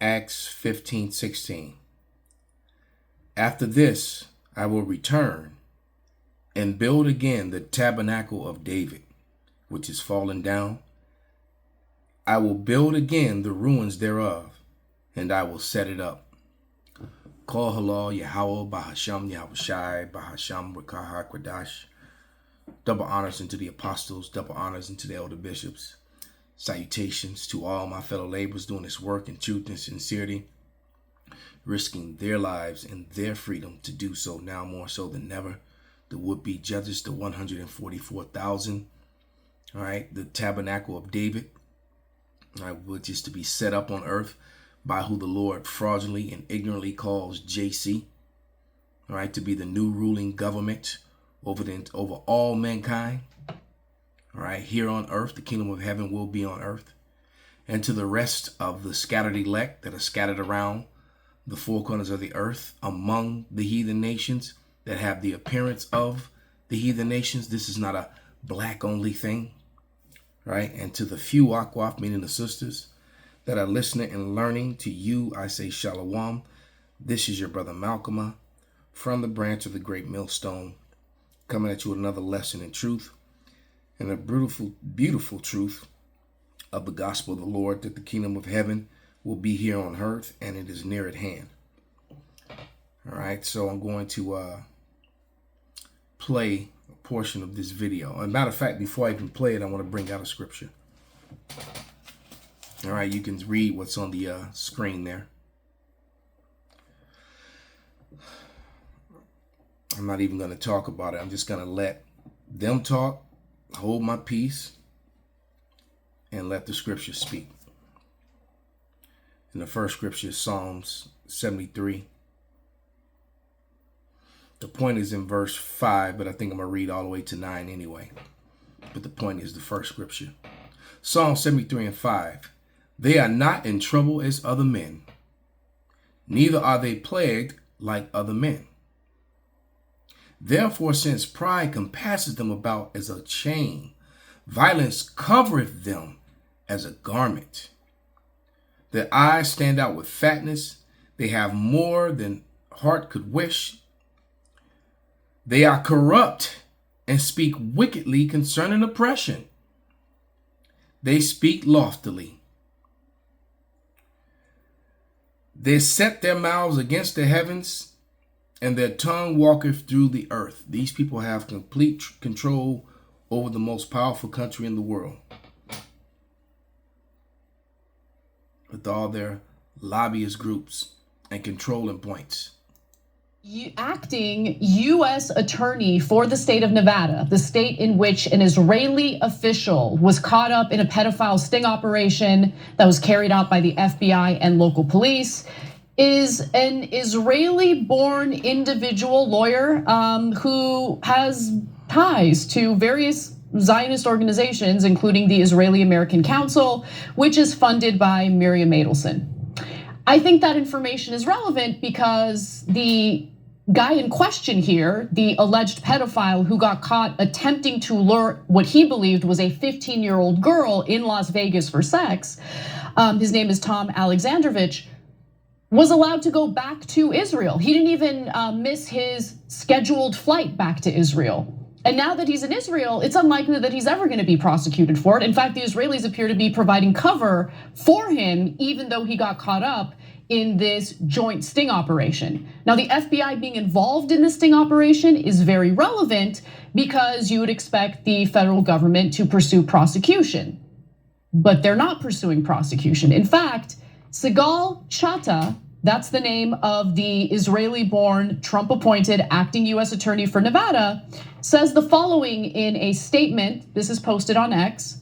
Acts 15:16. After this, I will return and build again the tabernacle of David, which is fallen down. I will build again the ruins thereof, and I will set it up. Kol halal Yahweh Bahasham Yahushai Bahasham Rakaha Kwadash. Double honors unto the apostles, double honors unto the elder bishops. Salutations to all my fellow laborers doing this work in truth and sincerity, risking their lives and their freedom to do so now more so than never. The would-be judges, the 144,000, all right, the tabernacle of David, all right, which is to be set up on earth by who the Lord fraudulently and ignorantly calls JC, all right, to be the new ruling government over all mankind. All right, here on earth, the kingdom of heaven will be on earth. And to the rest of the scattered elect that are scattered around the four corners of the earth among the heathen nations that have the appearance of the heathen nations. This is not a black only thing, right? And to the few Akwaf, meaning the sisters that are listening and learning, to you, I say Shalom. This is your brother Malcolm from the branch of the great millstone, coming at you with another lesson in truth. And a beautiful truth of the gospel of the Lord, that the kingdom of heaven will be here on earth and it is near at hand. All right, so I'm going to play a portion of this video. As a matter of fact, before I even play it, I want to bring out a scripture. All right, you can read what's on the screen there. I'm not even going to talk about it. I'm just going to let them talk. Hold my peace and let the scripture speak. And the first scripture is Psalms 73. The point is in verse 5, but I think I'm going to read all the way to 9 anyway. But the point is the first scripture. Psalm 73 and 5. They are not in trouble as other men, neither are they plagued like other men. Therefore, since pride compasseth them about as a chain, violence covereth them as a garment. Their eyes stand out with fatness. They have more than heart could wish. They are corrupt and speak wickedly concerning oppression. They speak loftily. They set their mouths against the heavens, and their tongue walketh through the earth. These people have complete control over the most powerful country in the world, with all their lobbyist groups and controlling points. Acting U.S. attorney for the state of Nevada, the state in which an Israeli official was caught up in a pedophile sting operation that was carried out by the FBI and local police, is an Israeli-born individual lawyer who has ties to various Zionist organizations, including the Israeli American Council, which is funded by Miriam Adelson. I think that information is relevant because the guy in question here, the alleged pedophile who got caught attempting to lure what he believed was a 15-year-old girl in Las Vegas for sex, his name is Tom Alexandrovich, was allowed to go back to Israel. He didn't even miss his scheduled flight back to Israel. And now that he's in Israel, it's unlikely that he's ever going to be prosecuted for it. In fact, the Israelis appear to be providing cover for him, even though he got caught up in this joint sting operation. Now, the FBI being involved in this sting operation is very relevant because you would expect the federal government to pursue prosecution, but they're not pursuing prosecution. In fact, Sigal Chattah, that's the name of the Israeli-born, Trump-appointed acting US attorney for Nevada, says the following in a statement. This is posted on X.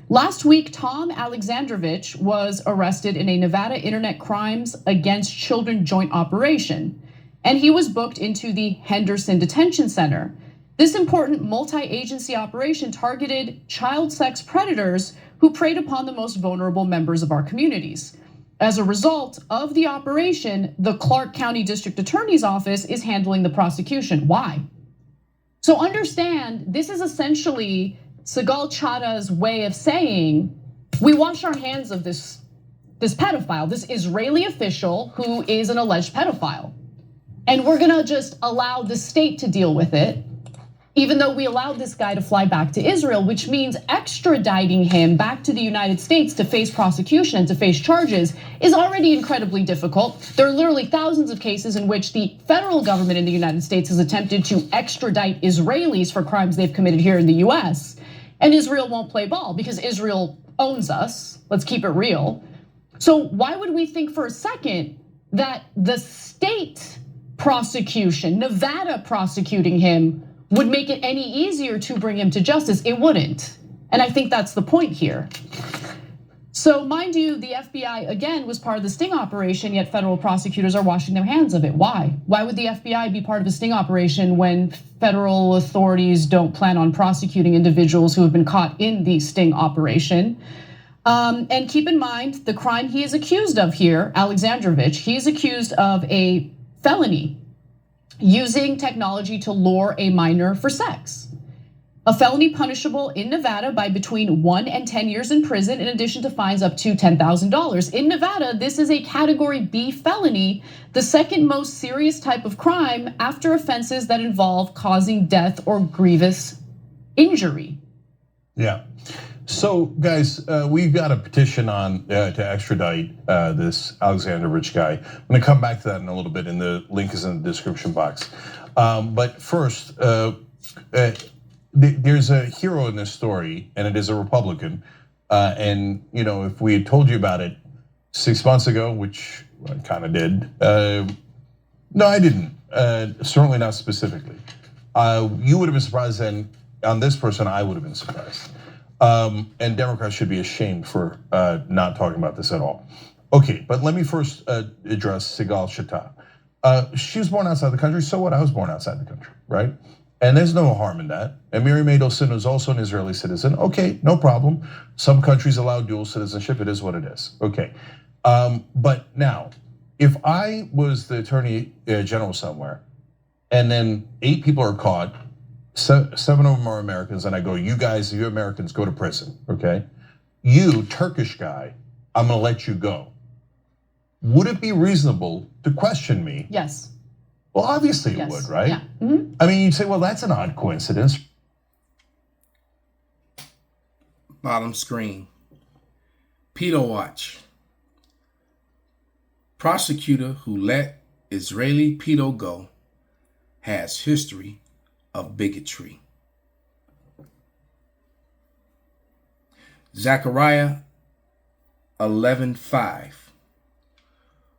Last week, Tom Alexandrovich was arrested in a Nevada Internet Crimes Against Children joint operation, and he was booked into the Henderson Detention Center. This important multi-agency operation targeted child sex predators who preyed upon the most vulnerable members of our communities. As a result of the operation, the Clark County District Attorney's Office is handling the prosecution. Why? So understand, this is essentially Sigal Chattah's way of saying, we wash our hands of this this pedophile, this Israeli official who is an alleged pedophile. And we're gonna just allow the state to deal with it, even though we allowed this guy to fly back to Israel, which means extraditing him back to the United States to face prosecution and to face charges is already incredibly difficult. There are literally thousands of cases in which the federal government in the United States has attempted to extradite Israelis for crimes they've committed here in the US. And Israel won't play ball because Israel owns us. Let's keep it real. So why would we think for a second that the state prosecution, Nevada prosecuting him, would make it any easier to bring him to justice? It wouldn't. And I think that's the point here. So mind you, the FBI, again, was part of the sting operation, yet federal prosecutors are washing their hands of it. Why? Why would the FBI be part of a sting operation when federal authorities don't plan on prosecuting individuals who have been caught in the sting operation? And keep in mind, the crime he is accused of here, Alexandrovich, he's accused of a felony, using technology to lure a minor for sex. A felony punishable in Nevada by between 1 and 10 years in prison, in addition to fines up to $10,000. In Nevada, this is a category B felony, the second most serious type of crime after offenses that involve causing death or grievous injury. Yeah. So guys, we've got a petition on to extradite this Alexandrovich guy. I'm gonna come back to that in a little bit, and the link is in the description box. But first, there's a hero in this story, and it is a Republican. And if we had told you about it 6 months ago, which I kind of did, no, I didn't. Certainly not specifically. You would have been surprised, and on this person, I would have been surprised. And Democrats should be ashamed for not talking about this at all. Okay, but let me first address Sigal Chattah. She was born outside the country, so what? I was born outside the country, right? And there's no harm in that. And Miri Mendelssohn is also an Israeli citizen. Okay, no problem. Some countries allow dual citizenship. It is what it is. Okay, but now, if I was the attorney general somewhere, and then 8 people are caught, 7 of them are Americans, and I go, you guys, you Americans, go to prison, okay? You, Turkish guy, I'm gonna let you go. Would it be reasonable to question me? Yes. Well, obviously it would, right? Yeah. Mm-hmm. I mean, you'd say, well, that's an odd coincidence. Bottom screen. Pedo Watch. Prosecutor who let Israeli pedo go has history of bigotry. Zechariah 11:5.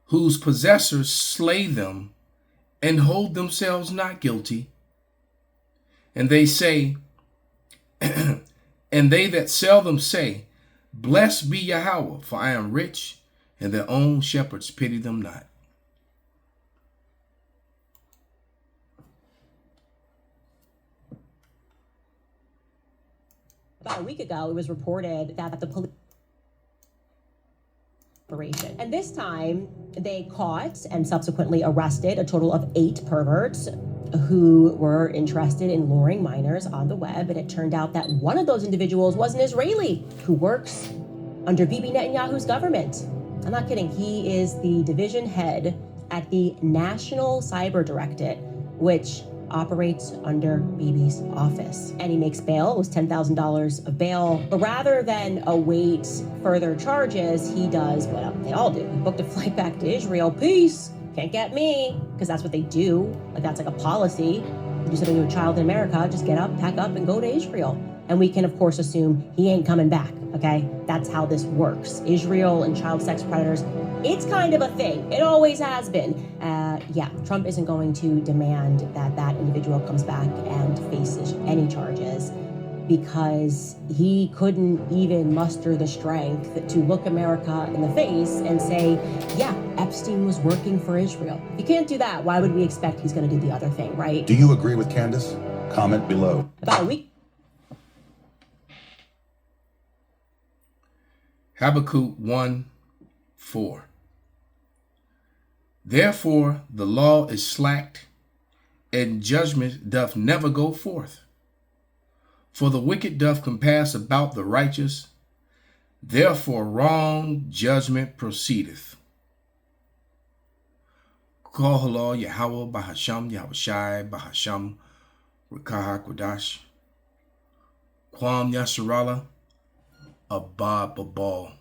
Whose possessors slay them and hold themselves not guilty. And they say, and they that sell them say, blessed be Yahweh, for I am rich, and their own shepherds pity them not. About a week ago, it was reported that the police operation, and this time they caught and subsequently arrested a total of 8 perverts who were interested in luring minors on the web. And it turned out that one of those individuals was an Israeli who works under Bibi Netanyahu's government. I'm not kidding. He is the division head at the National Cyber Directorate, which operates under Bibi's office. And he makes bail. It was $10,000 of bail. But rather than await further charges, he does what they all do. He booked a flight back to Israel. Peace. Can't get me. Because that's what they do. Like, that's like a policy. You do something to a child in America, just get up, pack up, and go to Israel. And we can, of course, assume he ain't coming back, okay? That's how this works. Israel and child sex predators, it's kind of a thing. It always has been. Yeah, Trump isn't going to demand that that individual comes back and faces any charges, because he couldn't even muster the strength to look America in the face and say, yeah, Epstein was working for Israel. If you can't do that, why would we expect he's gonna do the other thing, right? Do you agree with Candace? Comment below. About a week. Habakkuk 1:4. Therefore the law is slacked, and judgment doth never go forth. For the wicked doth compass about the righteous, Therefore wrong judgment proceedeth. Kohala Yahweh Bahasham Yahushai Bahasham Rikaha Kodash Kwam Yasharala Abba Babal.